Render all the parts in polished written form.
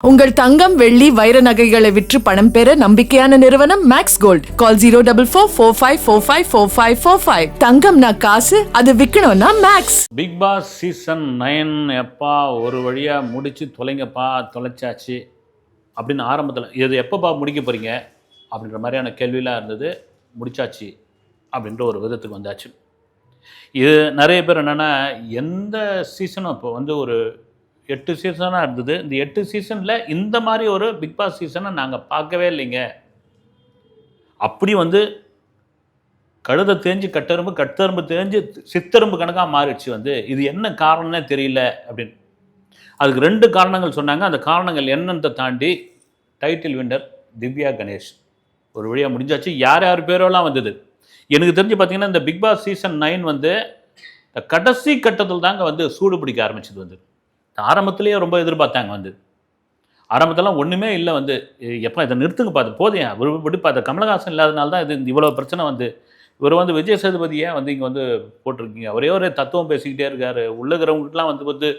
உங்கள் தங்கம் வெள்ளி வைர நகைகளை விற்று பணம் பெற நம்பிக்கையான நிறுவனம் மேக்ஸ் கோல்ட். கால் 04454545545. தங்கம்னா காசு, அது விற்கணும்னா மேக்ஸ். பிக் பாஸ் சீசன் 9 எப்பா ஒரு வழியாக முடிச்சு தொலைங்கப்பா, தொலைச்சாச்சு அப்படின்னு ஆரம்பத்தில் இது எப்பப்பா முடிக்க போகிறீங்க அப்படின்ற மாதிரியான கேள்வியெலாம் இருந்தது. முடிச்சாச்சு அப்படின்ற ஒரு விதத்துக்கு வந்தாச்சு. இது நிறைய பேர் என்னென்னா எந்த சீசனும் இப்போ வந்து ஒரு 8 சீசனாக இருந்தது. இந்த 8 சீசனில் இந்த மாதிரி ஒரு பிக் பாஸ் சீசனை நாங்கள் பார்க்கவே இல்லைங்க. அப்படி வந்து கழுதை தேஞ்சு கட்டெரும்பு, கட்டெரும்பு தேஞ்சு சித்தெரும்பு கணக்காக மாறிடுச்சு. வந்து இது என்ன காரணம்னே தெரியல அப்படின்னு. அதுக்கு 2 காரணங்கள் சொன்னாங்க. அந்த காரணங்கள் என்னன்னு தாண்டி டைட்டில் வின்னர் திவ்யா கணேஷ் ஒரு வழியாக முடிஞ்சாச்சு. யார் யார் பேரெல்லாம் வந்தது எனக்கு தெரிஞ்சு பார்த்தீங்கன்னா இந்த பிக் பாஸ் சீசன் 9 வந்து இந்த கடைசி கட்டத்தில் தாங்க வந்து சூடு பிடிக்க ஆரம்பிச்சது. வந்து ஆரம்பத்திலேயே ரொம்ப எதிர்பார்த்தாங்க. வந்து ஆரம்பத்தெல்லாம் ஒன்றுமே இல்லை. வந்து எப்போ இதை நிறுத்துங்க பார்த்து போதையா விட்டு பார்த்த கமலஹாசன் இல்லாதனால தான் இது இவ்வளோ பிரச்சனை. வந்து இவர் வந்து விஜய் சேதுபதியை வந்து இங்கே வந்து போட்டிருக்கீங்க. ஒரே தத்துவம் பேசிக்கிட்டே இருக்கார். உள்ளகிறவங்களுக்குலாம் வந்து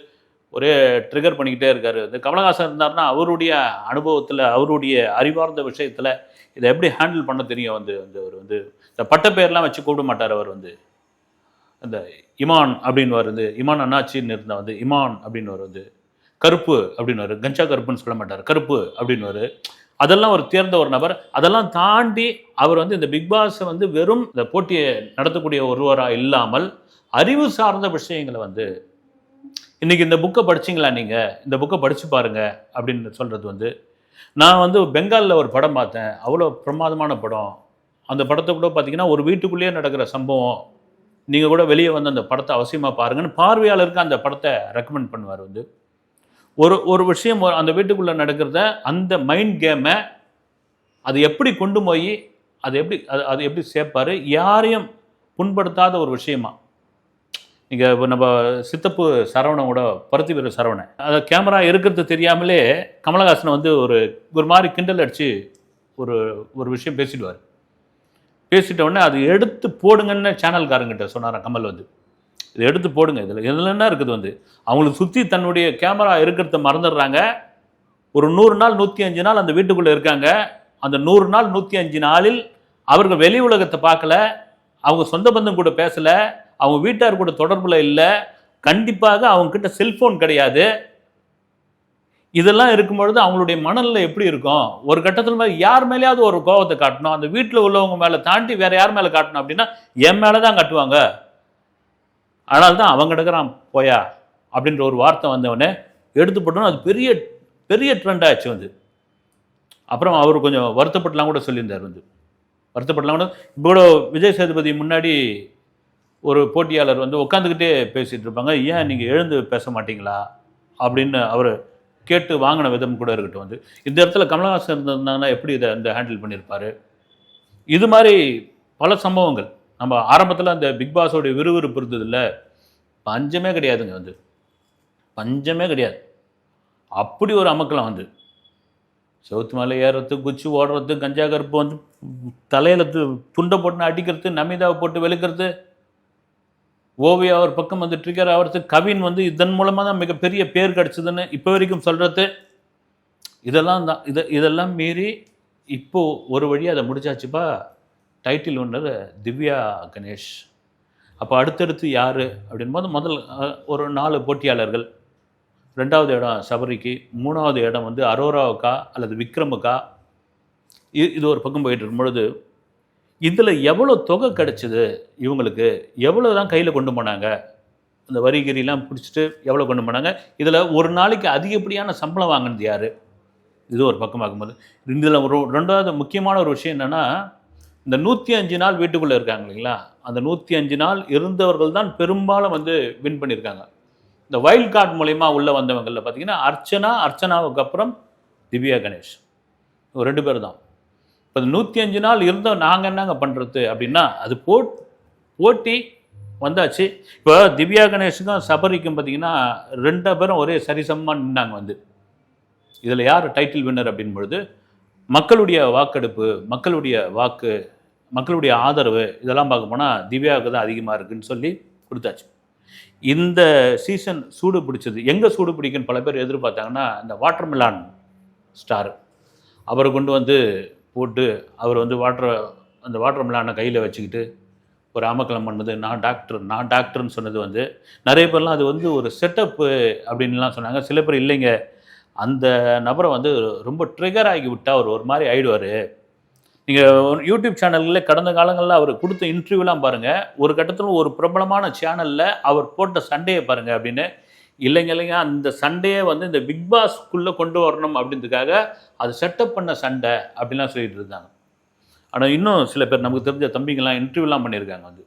ஒரே ட்ரிகர் பண்ணிக்கிட்டே இருக்கார். இந்த கமலஹாசன் இருந்தார்னா அவருடைய அனுபவத்தில், அவருடைய அறிவார்ந்த விஷயத்தில் இதை எப்படி ஹேண்டில் பண்ண தெரியும். வந்து அவர் வந்து இந்த பட்ட பேர்லாம் வச்சு கூப்பிட மாட்டார். அவர் வந்து அந்த இமான் அப்படின்னு வருது, இமான் அண்ணாச்சின்னு இருந்தால் வந்து இமான் அப்படின்னு வந்து கருப்பு அப்படின்னு வரும். கஞ்சா கருப்புன்னு சொல்ல மாட்டார், கருப்பு அப்படின்னு வரும். அதெல்லாம் ஒரு தேர்ந்த ஒரு நபர். அதெல்லாம் தாண்டி அவர் வந்து இந்த பிக் பாஸை வந்து வெறும் இந்த போட்டியை நடத்தக்கூடிய ஒருவராக இல்லாமல் அறிவு சார்ந்த விஷயங்களை வந்து இன்றைக்கி இந்த புக்கை படிச்சிங்களா, நீங்கள் இந்த புக்கை படித்து பாருங்க அப்படின்னு சொல்கிறது. வந்து நான் வந்து பெங்காலில் ஒரு படம் பார்த்தேன், அவ்வளோ பிரமாதமான படம். அந்த படத்தை கூட பார்த்தீங்கன்னா ஒரு வீட்டுக்குள்ளேயே நடக்கிற சம்பவம். நீங்கள் கூட வெளியே வந்து அந்த படத்தை அவசியமாக பாருங்கன்னு பார்வையாளருக்கு அந்த படத்தை ரெக்கமெண்ட் பண்ணுவார். வந்து ஒரு விஷயம் அந்த வீட்டுக்குள்ளே நடக்கிறத அந்த மைண்ட் கேமை அது எப்படி கொண்டு போய் அது எப்படி சேர்ப்பார், யாரையும் புண்படுத்தாத ஒரு விஷயமா. நீங்கள் இப்போ நம்ம சித்தப்பு சரவணனோட பருத்தி வீர சரவணன் அதை கேமரா இருக்கிறது தெரியாமலே கமலஹாசனை வந்து ஒரு மாதிரி கிண்டல் அடித்து ஒரு விஷயம் பேசிடுவார். பேசிட்ட உடனே அது எடுத்து போடுங்கன்னு சேனல்காரங்கிட்ட சொன்னாராம் கமல். வந்து இதை எடுத்து போடுங்க, இதில் என்ன இருக்குது. வந்து அவங்களுக்கு சுற்றி தன்னுடைய கேமரா இருக்கிறத மறந்துடுறாங்க. ஒரு 100 நாள் 105 நாள் அந்த வீட்டுக்குள்ளே இருக்காங்க. அந்த 100 நாள் 105 நாளில் அவர்கள் வெளி உலகத்தை பார்க்கல, அவங்க சொந்த பந்தம் கூட பேசலை, அவங்க வீட்டார் கூட தொடர்பில் இல்லை, கண்டிப்பாக அவங்கக்கிட்ட செல்ஃபோன் கிடையாது. இதெல்லாம் இருக்கும்பொழுது அவங்களுடைய மனநிலை எப்படி இருக்கும்? ஒரு கட்டத்தில் மேலே யார் மேலேயாவது ஒரு கோபத்தை காட்டணும். அந்த வீட்டில் உள்ளவங்க மேலே தாண்டி வேறு யார் மேலே காட்டணும் அப்படின்னா என் மேலே தான் காட்டுவாங்க. அதனால தான் அவங்க கிடக்கிறான் போயா அப்படின்ற ஒரு வார்த்தை வந்தவொடனே எடுத்து போட்டோன்னு அது பெரிய பெரிய ட்ரெண்ட் ஆச்சு. வந்து அப்புறம் அவர் கொஞ்சம் வருத்தப்பட்டுலாம் கூட சொல்லியிருந்தார். வந்து வருத்தப்பட்டுலாம் கூட இப்போ கூட விஜய் சேதுபதி முன்னாடி ஒரு போட்டியாளர் வந்து உட்காந்துக்கிட்டே பேசிகிட்டு இருப்பாங்க. ஏன் நீங்கள் எழுந்து பேச மாட்டீங்களா அப்படின்னு அவர் கேட்டு வாங்கின விதம் கூட இருக்கட்டும். வந்து இந்த இடத்துல கமலஹாசன் இருந்திருந்தாங்கன்னா எப்படி இதை இந்த ஹேண்டில் பண்ணியிருப்பார். இது மாதிரி பல சம்பவங்கள் நம்ம ஆரம்பத்தில் அந்த பிக் பாஸோடைய விறுவிறுப்பு இருந்ததில்ல, பஞ்சமே கிடையாதுங்க. வந்து பஞ்சமே கிடையாது. அப்படி ஒரு அமக்கலாம். வந்து செவுத்து மேலே ஏறுறது, குச்சி ஓடுறது, கஞ்சா கருப்பு வந்து தலையில் துண்டை போட்டு அடிக்கிறது, நமிதாவை போட்டு வெளுக்கிறது, ஓவியா ஒரு பக்கம் வந்து ட்ரிகர் ஆகிறது, கவின் வந்து இதன் மூலமாக தான் மிகப்பெரிய பேர் கிடச்சிதுன்னு இப்போ வரைக்கும் சொல்கிறது. இதெல்லாம் தான் இதெல்லாம் மீறி இப்போது ஒரு வழியாக அதை முடிச்சாச்சுப்பா. Title winner Divya Ganesh. அப்போ அடுத்தடுத்து யார் அப்படின்போது முதல் ஒரு 4 போட்டியாளர்கள். 2வது இடம் சபரிக்கு, 3வது இடம் வந்து அரோராவுக்கா அல்லது விக்ரமுக்கா. இது ஒரு பக்கம் போயிட்டு இருக்கும் பொழுது இதில் எவ்வளோ தொகை கிடச்சிது இவங்களுக்கு, எவ்வளோ தான் கையில் கொண்டு போனாங்க, இந்த வரிகிரிலாம் பிடிச்சிட்டு எவ்வளோ கொண்டு போனாங்க, இதில் ஒரு நாளைக்கு அதிகப்படியான சம்பளம் வாங்கினது யார், இது ஒரு பக்கம் ஆகும்போது இதில் 2வது முக்கியமான ஒரு விஷயம் என்னென்னா இந்த 105 நாள் வீட்டுக்குள்ளே இருக்காங்க இல்லைங்களா, அந்த 105 நாள் இருந்தவர்கள் தான் பெரும்பாலும் வந்து வின் பண்ணியிருக்காங்க. இந்த வைல்ட் கார்டு மூலயமா உள்ளே வந்தவங்களில் பார்த்தீங்கன்னா அர்ச்சனாவுக்கு அப்புறம் திவ்யா கணேஷ் 2 பேர் தான். இப்போ 105 நாள் இருந்தோம் நாங்கள் என்னங்க பண்ணுறது அப்படின்னா அது போட்டி வந்தாச்சு. இப்போ திவ்யா கணேஷுக்கும் சபரிக்கும் பார்த்தீங்கன்னா 2 பேரும் ஒரே சரிசமமாக நின்னாங்க. வந்து இதில் யார் டைட்டில் வின்னர் அப்படின் பொழுது மக்களுடைய வாக்கெடுப்பு, மக்களுடைய வாக்கு, மக்களுடைய ஆதரவு இதெல்லாம் பார்க்க போனால் திவ்யாவுக்கு தான் அதிகமாக இருக்குதுன்னு சொல்லி கொடுத்தாச்சு. இந்த சீசன் சூடு பிடிச்சது எங்கே சூடு பிடிக்குன்னு பல பேர் எதிர்பார்த்தாங்கன்னா இந்த வாட்டர்மெலான் ஸ்டார். அவரை கொண்டு வந்து போட்டு அவர் வந்து அந்த வாட்டர் மெலானை கையில் வச்சுக்கிட்டு ஒரு அமக்கலம் பண்ணது, நான் டாக்டர்னு சொன்னது வந்து நிறைய பேர்லாம் அது வந்து ஒரு செட்டப்பு அப்படின்லாம் சொன்னாங்க. சில பேர் இல்லைங்க, அந்த நபரை வந்து ரொம்ப ட்ரிகர் ஆகி விட்டால் அவர் ஒரு மாதிரி ஆகிடுவார். நீங்கள் யூடியூப் சேனலில் கடந்த காலங்களில் அவர் கொடுத்த இன்டர்வியூலாம் பாருங்கள், ஒரு கட்டத்தில் ஒரு பிரபலமான சேனலில் அவர் போட்ட சண்டையை பாருங்கள் அப்படின்னு. இல்லைங்க, அந்த சண்டையை வந்து இந்த பிக் பாஸ்க்குள்ளே கொண்டு வரணும் அப்படின்றதுக்காக அது செட்டப் பண்ண சண்டை அப்படின்லாம் சொல்லிட்டு இருந்தாங்க. ஆனால் இன்னும் சில பேர் நமக்கு தெரிஞ்ச தம்பிங்கெல்லாம் இன்டர்வியூலாம் பண்ணியிருக்காங்க வந்து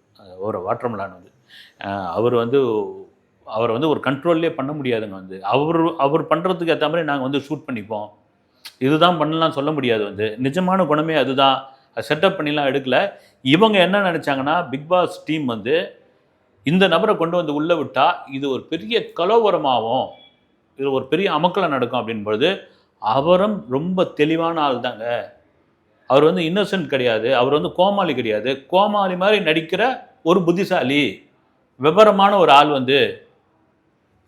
ஒரு வாட்டர் மெலான் வந்து அவரை வந்து ஒரு கண்ட்ரோல்லே பண்ண முடியாதுங்க வந்து அவர் பண்ணுறதுக்கு ஏற்ற மாதிரி நாங்கள் வந்து ஷூட் பண்ணிப்போம், இதுதான் பண்ணலாம் சொல்ல முடியாது வந்து. நிஜமான குணமே அதுதான், செட்டப் பண்ணிலாம் எடுக்கல. இவங்க என்ன நினச்சாங்கன்னா, பிக் பாஸ் டீம் வந்து இந்த நபரை கொண்டு வந்து உள்ளே விட்டால் இது ஒரு பெரிய கலவரமாகும், இது ஒரு பெரிய அமக்கலம் நடக்கும் அப்படின்பொழுது, அவரும் ரொம்ப தெளிவான ஆள் தாங்க. அவர் வந்து இன்னசென்ட் கிடையாது, அவர் வந்து கோமாளி கிடையாது, கோமாளி மாதிரி நடிக்கிற ஒரு புத்திசாலி விவரமான ஒரு ஆள் வந்து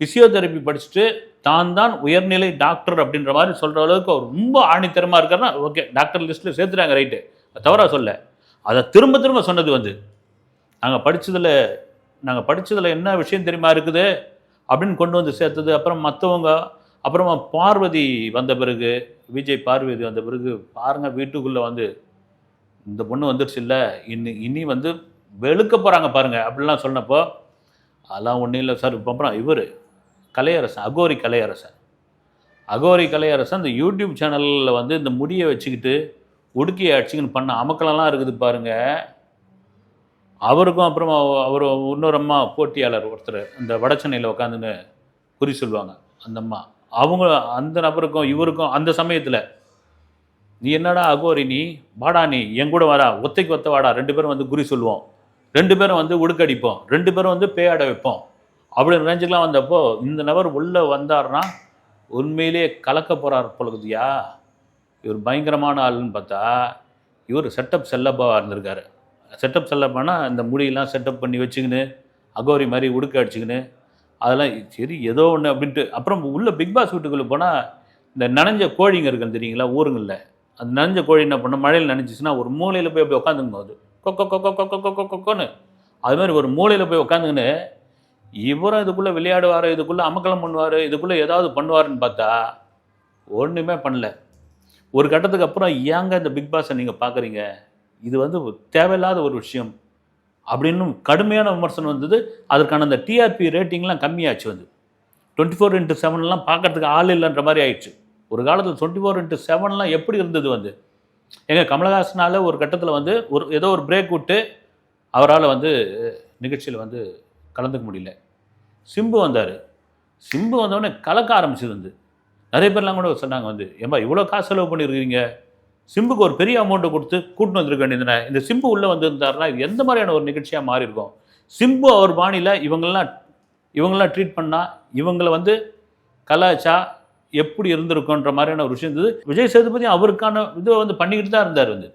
பிசியோதெரப்பி படிச்சுட்டு தான் உயர்நிலை டாக்டர் அப்படின்ற மாதிரி சொல்கிற அளவுக்கு அவர் ரொம்ப ஆணித்தரமாக இருக்காருன்னா ஓகே, டாக்டர் லிஸ்ட்டில் சேர்த்துறாங்க, ரைட்டு, தவறாக சொல்ல. அதை திரும்ப திரும்ப சொன்னது வந்து நாங்கள் படித்ததில் என்ன விஷயம் தெரியுமா இருக்குது அப்படின்னு கொண்டு வந்து சேர்த்தது. அப்புறம் மற்றவங்க, அப்புறமா பார்வதி வந்த பிறகு, விஜய் பார்வதி வந்த பிறகு பாருங்கள், வீட்டுக்குள்ளே வந்து இந்த பொண்ணு வந்துருச்சு இல்லை, இனி வந்து வெளுக்க போகிறாங்க பாருங்கள் அப்படிலாம் சொன்னப்போ, அதெல்லாம் ஒன்றும் இல்லை சார். அப்புறம் இவர் கலையரசன், அகோரி கலையரசன் இந்த யூடியூப் சேனலில் வந்து இந்த முடியை வச்சுக்கிட்டு உடுக்கியை அடிச்சுக்கின்னு பண்ண அமக்கலெல்லாம் இருக்குது பாருங்கள். அவருக்கும் அப்புறமா அவர் இன்னொரு அம்மா போட்டியாளர் ஒருத்தர் இந்த வட சென்னையில் உட்காந்துன்னு குறி சொல்லுவாங்க, அந்த அம்மா, அவங்க அந்த நபருக்கும் இவருக்கும் அந்த சமயத்தில், நீ என்னடா அகோரி, நீ வாடா, நீ என் கூட வாடா, ஒத்தைக்கு ஒத்த வாடா, 2 பேரும் வந்து குறி சொல்லுவோம், 2 பேரும் வந்து உடுக்கடிப்போம், 2 பேரும் வந்து பேயாட வைப்போம் அப்படின்னு ரேஞ்சுக்கெலாம் வந்தப்போ, இந்த நபர் உள்ளே வந்தார்னா உண்மையிலே கலக்க போகிறார் பொழுதுயா, இவர் பயங்கரமான ஆளுன்னு பார்த்தா இவர் செட்டப் செல்லப்பாவாக இருந்திருக்காரு. செட்டப் செல்லப்பானா இந்த முடியெல்லாம் செட்டப் பண்ணி வச்சுக்கின்னு அகோரி மாதிரி உடுக்க அடிச்சுக்கின்னு அதெல்லாம் சரி ஏதோ ஒன்று அப்படின்ட்டு. அப்புறம் உள்ள பிக் பாஸ் வீட்டுக்குள்ளே போனால் இந்த நனைஞ்ச கோழிங்க இருக்குன்னு தெரியுங்களா ஊருங்களில், அந்த நனைஞ்ச கோழி என்ன பண்ண மழையில் நனைஞ்சிச்சுன்னா ஒரு மூலையில் போய் அப்படி உட்காந்துங்க, அது கொக்கோ கொக்கோ கொக்கோ கொக்கோ கொக்கோன்னு அது மாதிரி ஒரு மூலையில் போய் உட்காந்துங்கன்னு இவரும் இதுக்குள்ளே விளையாடுவார், இதுக்குள்ளே அமக்கலம் பண்ணுவார், இதுக்குள்ளே ஏதாவது பண்ணுவாருன்னு பார்த்தா ஒன்றுமே பண்ணல. ஒரு கட்டத்துக்கு அப்புறம் ஏங்க இந்த பிக் பாஸை நீங்கள் பார்க்குறீங்க, இது வந்து தேவையில்லாத ஒரு விஷயம் அப்படின்னு கடுமையான விமர்சனம் வந்தது. அதற்கான அந்த டிஆர்பி ரேட்டிங்லாம் கம்மியாச்சு வந்து 24x7 பார்க்கறதுக்கு ஆள் இல்லைன்ற மாதிரி ஆயிடுச்சு. ஒரு காலத்தில் 24x7 எப்படி இருந்தது வந்து, எங்கள் கமலஹாசனால் ஒரு கட்டத்தில் வந்து ஏதோ ஒரு பிரேக் விட்டு அவரால் வந்து நிகழ்ச்சியில் வந்து கலந்துக்க முடியல. சிம்பு வந்தோடனே கலக்க ஆரம்பிச்சது வந்து. நிறைய பேர்லாம் கூட சொன்னாங்க வந்து, ஏம்பா இவ்வளோ காசு செலவு பண்ணியிருக்கிறீங்க, சிம்புக்கு ஒரு பெரிய அமௌண்ட்டை கொடுத்து கூட்டின்னு வந்திருக்க வேண்டியதுனே, இந்த சிம்பு உள்ளே வந்திருந்தாருன்னா இது எந்த மாதிரியான ஒரு நிகழ்ச்சியாக மாறி இருக்கும். சிம்பு அவர் பாணியில் இவங்கெல்லாம் ட்ரீட் பண்ணால், இவங்களை வந்து கலாச்சா எப்படி இருந்திருக்குன்ற மாதிரியான ஒரு விஷயம் இருந்தது. விஜய் சேதுபதி அவருக்கான இதை வந்து பண்ணிக்கிட்டு தான் இருந்தார் வந்து,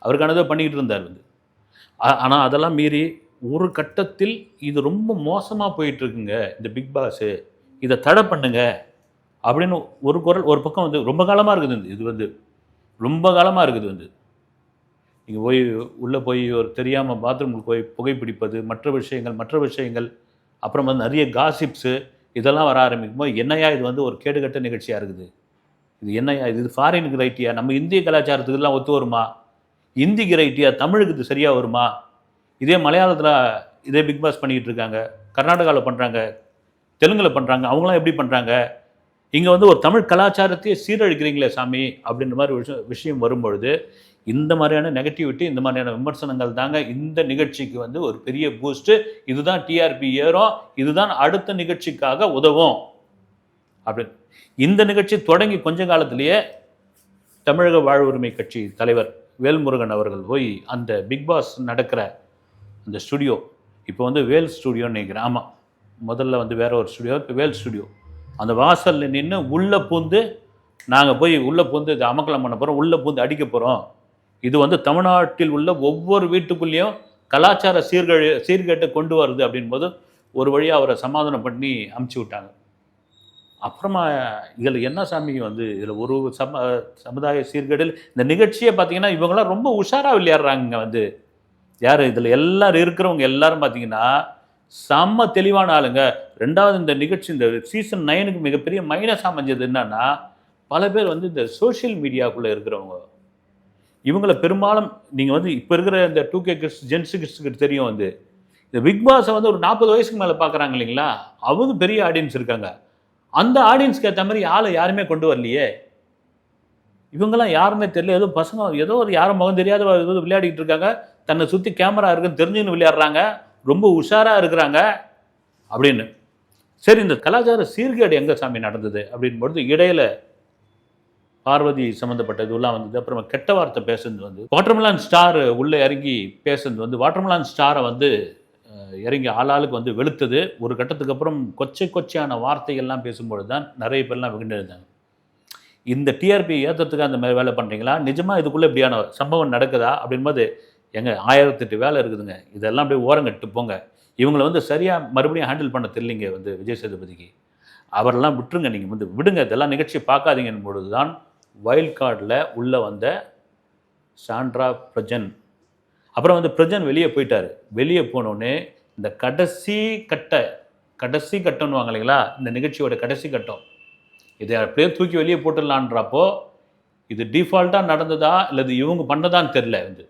அவருக்கானதை பண்ணிக்கிட்டு இருந்தார் வந்து. ஆனால் அதெல்லாம் மீறி ஒரு கட்டத்தில் இது ரொம்ப மோசமாக போயிட்டுருக்குங்க இந்த பிக் பாஸு, இதை தடை பண்ணுங்க அப்படின்னு ஒரு குரல் ஒரு பக்கம் வந்து ரொம்ப காலமாக இருக்குது. இது வந்து ரொம்ப காலமாக இருக்குது வந்து, நீங்கள் போய் உள்ளே போய் ஒரு தெரியாமல் பாத்ரூமுக்கு போய் புகைப்பிடிப்பது, மற்ற விஷயங்கள் அப்புறம் வந்து நிறைய காசிப்ஸு இதெல்லாம் வர ஆரம்பிக்கும் போது, என்னையா இது வந்து ஒரு கேடுகட்ட நிகழ்ச்சியாக இருக்குது, இது என்னையா இது ஃபாரினுக்கு ரைட்டியா, நம்ம இந்திய கலாச்சாரத்துக்குலாம் ஒத்து வருமா, இந்திக்கு ரைட்டியா, தமிழுக்கு இது சரியாக வருமா, இதே மலையாளத்தில் இதே பிக் பாஸ் பண்ணிக்கிட்டு இருக்காங்க, கர்நாடகாவில் பண்ணுறாங்க, தெலுங்கில் பண்ணுறாங்க, அவங்களாம் எப்படி பண்ணுறாங்க, இங்கே வந்து ஒரு தமிழ் கலாச்சாரத்தையே சீரழிக்கிறீங்களே சாமி அப்படின்ற மாதிரி விஷயம் வரும்பொழுது, இந்த மாதிரியான நெகட்டிவிட்டி, இந்த மாதிரியான விமர்சனங்கள் தாங்க இந்த நிகழ்ச்சிக்கு வந்து ஒரு பெரிய பூஸ்ட்டு. இதுதான் டிஆர்பி ஏறும், இதுதான் அடுத்த நிகழ்ச்சிக்காக உதவும் அப்படின்னு. இந்த நிகழ்ச்சி தொடங்கி கொஞ்ச காலத்திலேயே தமிழக வாழ்வுரிமை கட்சி தலைவர் வேல்முருகன் அவர்கள் போய் அந்த பிக் பாஸ் நடக்கிற அந்த ஸ்டுடியோ, இப்போ வந்து வேல் ஸ்டுடியோன்னு நினைக்கிறேன், ஆமாம், முதல்ல வந்து வேற ஒரு ஸ்டுடியோ, இப்போ வேல் ஸ்டுடியோ, அந்த வாசலில் நின்று உள்ளே பூந்து நாங்கள் போய் உள்ளே பூந்து இது அமக்கலம் பண்ண போகிறோம், உள்ளே பூந்து அடிக்க போகிறோம், இது வந்து தமிழ்நாட்டில் உள்ள ஒவ்வொரு வீட்டுக்குள்ளேயும் கலாச்சார சீர்கேட்டை கொண்டு வருது அப்படின்போது ஒரு வழியாக அவரை சமாதானம் பண்ணி அமுச்சு விட்டாங்க. அப்புறமா இதில் என்ன சாமி வந்து இதில் ஒரு சமுதாய சீர்கேடில் இந்த நிகழ்ச்சியை பார்த்தீங்கன்னா இவங்களாம் ரொம்ப உஷாராக விளையாடுறாங்க வந்து யார் இதில் எல்லாரும் இருக்கிறவங்க எல்லாரும் பார்த்தீங்கன்னா செம்ம தெளிவான ஆளுங்க. ரெண்டாவது இந்த நிகழ்ச்சி இந்த சீசன் 9க்கு மிகப்பெரிய மைனஸ் அமைஞ்சது என்னன்னா பல பேர் வந்து இந்த சோஷியல் மீடியாவுக்குள்ளே இருக்கிறவங்க இவங்களை பெரும்பாலும் நீங்கள் வந்து இப்போ இருக்கிற இந்த 2K கிட்ஸ் ஜென்ஸு கிட்ஸுக்கு தெரியும் வந்து இந்த பிக் பாஸை வந்து ஒரு 40 வயசுக்கு மேலே பார்க்குறாங்க இல்லைங்களா, அவங்க பெரிய ஆடியன்ஸ் இருக்காங்க. அந்த ஆடியன்ஸ்க்கு ஏற்ற மாதிரி ஆளை யாருமே கொண்டு வரலையே. இவங்கெல்லாம் யாருமே தெரியல, ஏதோ பசங்க ஏதோ ஒரு யாரும் முகம் தெரியாத ஏதோ விளையாடிட்டு இருக்காங்க, தன்னை சுற்றி கேமரா இருக்குன்னு தெரிஞ்சுன்னு விளையாடுறாங்க, ரொம்ப உஷாராக இருக்கிறாங்க அப்படின்னு. சரி, இந்த கலாச்சார சீர்கேடு எங்கே சாமி நடந்தது அப்படின்பொழுது இடையில பார்வதி சம்மந்தப்பட்ட இதுலாம் வந்தது. அப்புறமா கெட்ட வார்த்தை பேசுறது வந்து வாட்டர்மெலான் ஸ்டார் உள்ளே இறங்கி பேசுறது வந்து வாட்டர்மெலான் ஸ்டாரை வந்து இறங்கி ஆளாளுக்கு வந்து வெளுத்தது. ஒரு கட்டத்துக்கு அப்புறம் கொச்சையான வார்த்தைகள்லாம் பேசும்பொழுது தான் நிறைய பேர்லாம் விழுந்திருந்தாங்க. இந்த டிஆர்பி ஏற்றுறதுக்கு அந்த மாதிரி வேலை பண்ணுறீங்களா, நிஜமாக இதுக்குள்ளே இப்படியான சம்பவம் நடக்குதா அப்படின்போது எங்க 1008 வேலை இருக்குதுங்க, இதெல்லாம் அப்படியே ஓரங்கட்டு போங்க. இவங்களை வந்து சரியாக மறுபடியும் ஹேண்டில் பண்ண தெரியலிங்க வந்து விஜய் சேதுபதிக்கு. அவரெல்லாம் விட்டுருங்க, நீங்கள் வந்து விடுங்க, இதெல்லாம் நிகழ்ச்சியை பார்க்காதீங்கன்னு பொழுது தான் வைல்ட் கார்டில் உள்ளே வந்த சாண்ட்ரா பிரஜன். அப்புறம் வந்து பிரஜன் வெளியே போயிட்டார். வெளியே போனோடனே இந்த கடைசி கட்டம்னுவாங்க இல்லைங்களா, இந்த நிகழ்ச்சியோட கடைசி கட்டம், இதை அப்படியே தூக்கி வெளியே போட்டுடலான்றப்போ இது டிஃபால்ட்டாக நடந்ததா இல்லை இது இவங்க பண்ணதான்னு தெரில. வந்து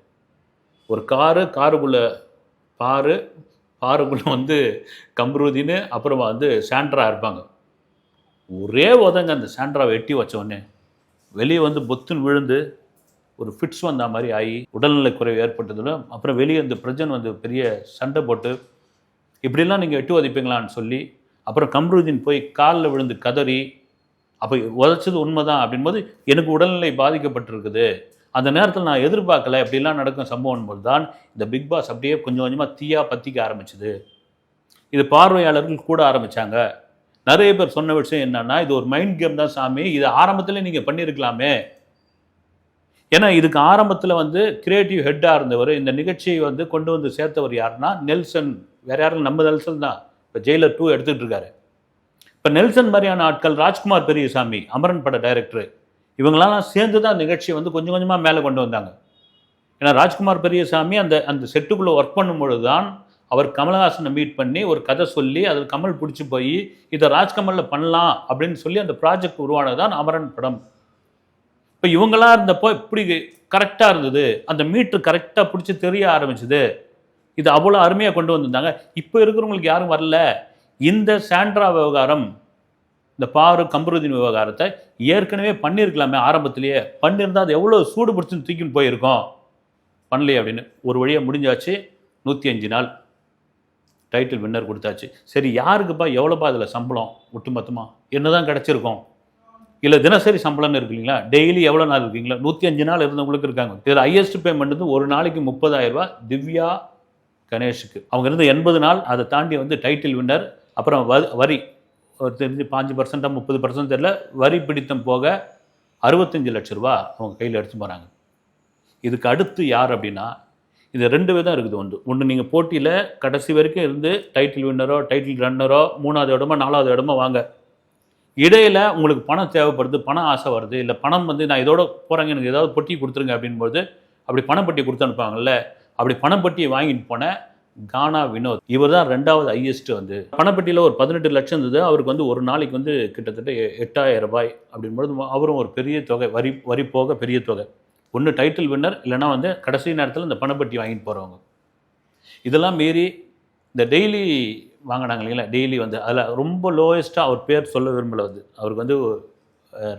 ஒரு காருக்குள்ளே பாருக்குள்ளே வந்து கம்ருதீன் அப்புறமா வந்து சாண்ட்ரா இருப்பாங்க. ஒரே உதங்க அந்த சாண்ட்ராவை எட்டி வச்சோடனே வெளியே வந்து பொத்துன்னு விழுந்து ஒரு ஃபிட்ஸ் வந்த மாதிரி ஆகி உடல்நிலை குறைவு ஏற்பட்டதிலும் அப்புறம் வெளியே இந்த பிரஜன் வந்து பெரிய சண்டை போட்டு இப்படிலாம் நீங்கள் எட்டு உதைப்பீங்களான்னு சொல்லி அப்புறம் கம்ருதீன் போய் காலில் விழுந்து கதறி அப்போ உதைச்சது உண்மைதான் அப்படின்போது எனக்கு உடல்நிலை பாதிக்கப்பட்டிருக்குது, அந்த நேரத்தில் நான் எதிர்பார்க்கல இப்படிலாம் நடக்கும் சம்பவம் போது தான் இந்த பிக் பாஸ் அப்படியே கொஞ்சம் கொஞ்சமாக தீயாக பற்றிக்க ஆரம்பிச்சுது. இது பார்வையாளர்கள் கூட ஆரம்பித்தாங்க. நிறைய பேர் சொன்ன விஷயம் என்னன்னா, இது ஒரு மைண்ட் கேம் தான் சாமி, இது ஆரம்பத்தில் நீங்கள் பண்ணியிருக்கலாமே. ஏன்னா இதுக்கு ஆரம்பத்தில் வந்து கிரியேட்டிவ் ஹெட்டாக இருந்தவர், இந்த நிகழ்ச்சியை வந்து கொண்டு வந்து சேர்த்தவர் யாருன்னா நெல்சன், வேற யாரும் நம்ம நெல்சன் தான் இப்போ ஜெயிலர் 2 எடுத்துகிட்டு இருக்காரு. இப்போ நெல்சன் மாதிரியான ஆட்கள், ராஜ்குமார் பெரியசாமி அமரன் பட டைரக்டர், இவங்களெல்லாம் சேர்ந்து தான் நிகழ்ச்சியை வந்து கொஞ்சம் கொஞ்சமாக மேலே கொண்டு வந்தாங்க. ஏன்னா ராஜ்குமார் பெரியசாமி அந்த செட்டுக்குள்ளே ஒர்க் பண்ணும்பொழுது தான் அவர் கமலஹாசனை மீட் பண்ணி ஒரு கதை சொல்லி அதில் கமல் பிடிச்சி போய் இதை ராஜ்கமலில் பண்ணலாம் அப்படின்னு சொல்லி அந்த ப்ராஜெக்ட் உருவானது தான் அமரன் படம். இப்போ இவங்களாம் இருந்தப்போ இப்படி கரெக்டாக இருந்தது, அந்த மீட்ரு கரெக்டாக பிடிச்சி தெரிய ஆரம்பிச்சுது, இது அவ்வளோ அருமையாக கொண்டு வந்திருந்தாங்க. இப்போ இருக்கிறவங்களுக்கு யாரும் வரல. இந்த சாண்ட்ரா விவகாரம், இந்த கம்ருதீன் விவகாரத்தை ஏற்கனவே பண்ணியிருக்கலாமே, ஆரம்பத்திலேயே பண்ணியிருந்தால் அது எவ்வளோ சூடு பிடிச்சின்னு தூக்கின்னு போயிருக்கோம், பண்ணலையே அப்படின்னு. ஒரு வழியாக முடிஞ்சாச்சு. 105 நாள் டைட்டில் வின்னர் கொடுத்தாச்சு. சரி, யாருக்குப்பா எவ்வளோப்பா அதில் சம்பளம் ஒட்டுமொத்தமாக என்ன தான் கிடச்சிருக்கோம், இல்லை தினசரி சம்பளம்னு இருக்கு இல்லைங்களா, டெய்லி எவ்வளோ நாள் இருக்கீங்களா, 105 நாள் இருந்தவங்களுக்கு இருக்காங்க. இதில் ஹையஸ்ட் பேமெண்ட் வந்து ஒரு நாளைக்கு 30,000 ரூபா திவ்யா கணேஷுக்கு. அவங்க இருந்து 80 நாள், அதை தாண்டி வந்து டைட்டில் வின்னர். அப்புறம் வரி ஒரு தெரிஞ்சு 5% 30% தெரியல, வரி பிடித்தம் போக 65 லட்ச ரூபா அவங்க கையில் எடுத்து போகிறாங்க. இதுக்கு அடுத்து யார் அப்படின்னா, இது 2 விதம் இருக்குது. ஒன்று நீங்கள் போட்டியில் கடைசி வரைக்கும் இருந்து டைட்டில் வின்னரோ டைட்டில் ரன்னரோ 3வது இடமோ 4வது இடமோ வாங்க, இடையில் உங்களுக்கு பணம் தேவைப்படுது, பணம் ஆசை வருது, இல்லை பணம் வந்து நான் இதோட போகிறேங்க எனக்கு ஏதாவது பொட்டி கொடுத்துருங்க அப்படின்போது அப்படி பணப்பட்டி கொடுத்து அனுப்பாங்கல்ல, அப்படி பணப்பட்டியை வாங்கிட்டு போன கானா வினோத், இவர் தான் 2வது ஹையஸ்ட். வந்து பணப்பட்டியில் ஒரு 18 லட்சம் இருந்தது, அவருக்கு வந்து ஒரு நாளைக்கு வந்து கிட்டத்தட்ட 8,000 ரூபாய் அப்படின்போது அவரும் ஒரு பெரிய தொகை, வரி போக பெரிய தொகை. ஒன்று டைட்டில் வின்னர், இல்லைனா வந்து கடைசி நேரத்தில் இந்த பணப்பட்டி வாங்கிட்டு போகிறவங்க. இதெல்லாம் மீறி இந்த டெய்லி வாங்கினாங்க இல்லைங்களா, டெய்லி வந்து அதில் ரொம்ப லோயஸ்ட்டாக அவர் பேர் சொல்ல விரும்பல, வந்து அவருக்கு வந்து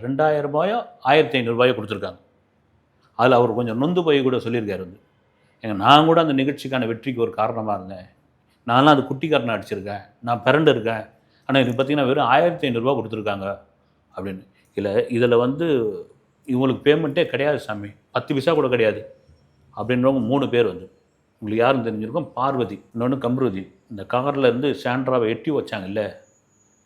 2,000 ரூபாயோ 1,500 ரூபாயோ கொடுத்துருக்காங்க. அதில் அவர் கொஞ்சம் நொந்து போய் கூட சொல்லியிருக்காரு வந்து, நான் கூட அந்த நிகழ்ச்சிக்கான வெற்றிக்கு ஒரு காரணமாக இருந்தேன், நான்லாம் அது குட்டிக்காரனை அடிச்சிருக்கேன், நான் பிறண்டு இருக்கேன், ஆனால் இது பார்த்திங்கன்னா வெறும் 1,500 ரூபா கொடுத்துருக்காங்க அப்படின்னு. இதில் வந்து இவங்களுக்கு பேமெண்ட்டே கிடையாது சாமி, 10 பைசா கூட கிடையாது அப்படின்றவங்க 3 பேர் வந்து உங்களுக்கு யாரும் தெரிஞ்சிருக்கும். பார்வதி, இன்னொன்று கம்ருதீன். இந்த காரில் இருந்து சாண்ட்ராவை எட்டி வச்சாங்க இல்லை,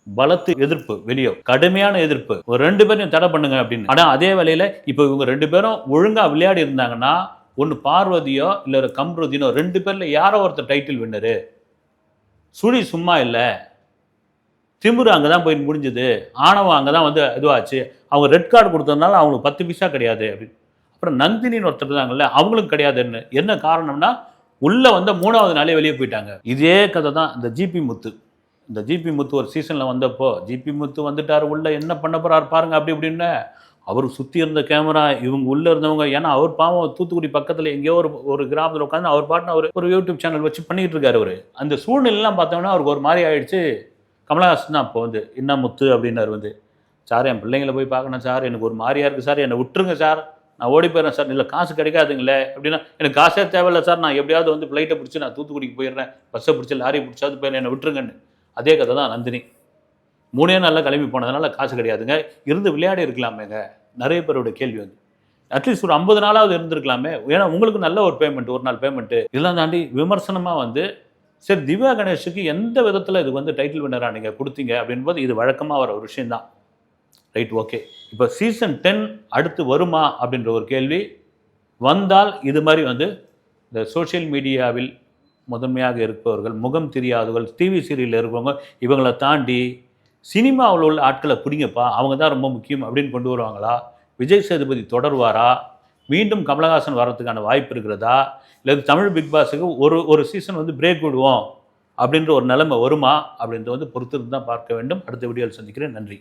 பலத்து எதிர்ப்பு, வெளியே கடுமையான எதிர்ப்பு, ஒரு 2 பேரையும் தடை பண்ணுங்க அப்படின்னு. ஆனால் அதே வேளையில் இப்போ இவங்க 2 பேரும் ஒழுங்காக விளையாடி இருந்தாங்கன்னா ஒன்று பார்வதியோ இல்லை கம்ருதீனோ 2 பேரில் யாரோ ஒருத்தர் டைட்டில் வின்னரு. சுழி சும்மா இல்லை, திமிரு அங்கே தான் போய் முடிஞ்சுது, ஆணவம் அங்கே தான் வந்து இதுவாச்சு, அவங்க ரெட் கார்டு கொடுத்ததுனால அவங்களுக்கு 10 பைசா கிடையாது அப்படின்னு. அப்புறம் நந்தினின்னு ஒருத்தர் இருந்தாங்கல்ல, அவங்களும் கிடையாதுன்னு. என்ன காரணம்னா உள்ளே வந்த 3வது நாளே வெளியே போயிட்டாங்க. இதே கதை தான் இந்த ஜிபி முத்து. இந்த ஜிபி முத்து ஒரு சீசனில் வந்தப்போ, ஜிபி முத்து வந்துட்டார் உள்ளே, என்ன பண்ண போகிறாரு பாருங்க அப்படி இப்படின்னு. அவர் சுற்றி இருந்த கேமரா, இவங்க உள்ளே இருந்தவங்க, ஏன்னா அவர் பாவம் தூத்துக்குடி பக்கத்தில் எங்கேயோ ஒரு கிராமத்தில் உட்காந்து அவர் பாட்டுன்னு ஒரு யூடியூப் சேனல் வச்சு பண்ணிகிட்டு இருக்காரு அவர். அந்த சூழ்நிலைலாம் பார்த்தோம்னா அவருக்கு ஒரு மாதிரி ஆயிடுச்சு. கமலஹாசன் தான் அப்போ வந்து என்ன முத்து அப்படின்னாரு வந்து, சார் என் பிள்ளைங்களை போய் பார்க்கணும் சார், எனக்கு ஒரு மாதிரியா இருக்குது சார், என்னை விட்டுருங்க சார், நான் ஓடி போயிடுறேன் சார். இல்லை காசு கிடைக்காதுங்களே அப்படின்னா, எனக்கு காசே தேவையில்லை சார், நான் எப்படியாவது வந்து ஃப்ளைட்டை பிடிச்சி நான் தூத்துக்குடிக்கு போயிடுறேன், பஸ்ஸை பிடிச்சி லாரியை பிடிச்சாது போயிடுறேன், என்னை விட்டுருங்கன்னு. அதே கதை தான் நந்தினி. 3 நாளில் கிளம்பி போனதுனால காசு கிடையாதுங்க, இருந்து விளையாடி இருக்கலாமேங்க. நிறைய பேரோட கேள்வி வந்து அட்லீஸ்ட் ஒரு 50 நாளாவது இருந்திருக்கலாமே, ஏன்னா உங்களுக்கு நல்ல ஒரு பேமெண்ட், ஒரு நாள் பேமெண்ட்டு. இதெல்லாம் தாண்டி விமர்சனமாக வந்து சரி திவ்யா கணேஷுக்கு எந்த விதத்தில் இது வந்து டைட்டில் வின்னராக நீங்கள் கொடுத்தீங்க அப்படின்போது இது வழக்கமாக வர ஒரு விஷயந்தான். Right, okay. இப்போ சீசன் 10 அடுத்து வருமா அப்படின்ற ஒரு கேள்வி வந்தால், இது மாதிரி வந்து இந்த சோஷியல் மீடியாவில் முதன்மையாக இருப்பவர்கள், முகம் தெரியாதவர்கள், டிவி சீரியலில் இருப்பவங்க, இவங்களை தாண்டி சினிமாவில் உள்ள ஆட்களை பிடிங்கப்பா, அவங்க தான் ரொம்ப முக்கியம் அப்படின்னு கொண்டு வருவாங்களா? விஜய் சேதுபதி தொடர்வாரா? மீண்டும் கமலஹாசன் வர்றதுக்கான வாய்ப்பு இருக்கிறதா? இல்லை தமிழ் பிக் பாஸுக்கு ஒரு சீசன் வந்து பிரேக் விடுவோம் அப்படின்ற ஒரு நிலைமை வருமா அப்படின்றத வந்து பொறுத்திருந்து தான் பார்க்க வேண்டும். அடுத்த வீடியோவில் சந்திக்கிறேன். நன்றி.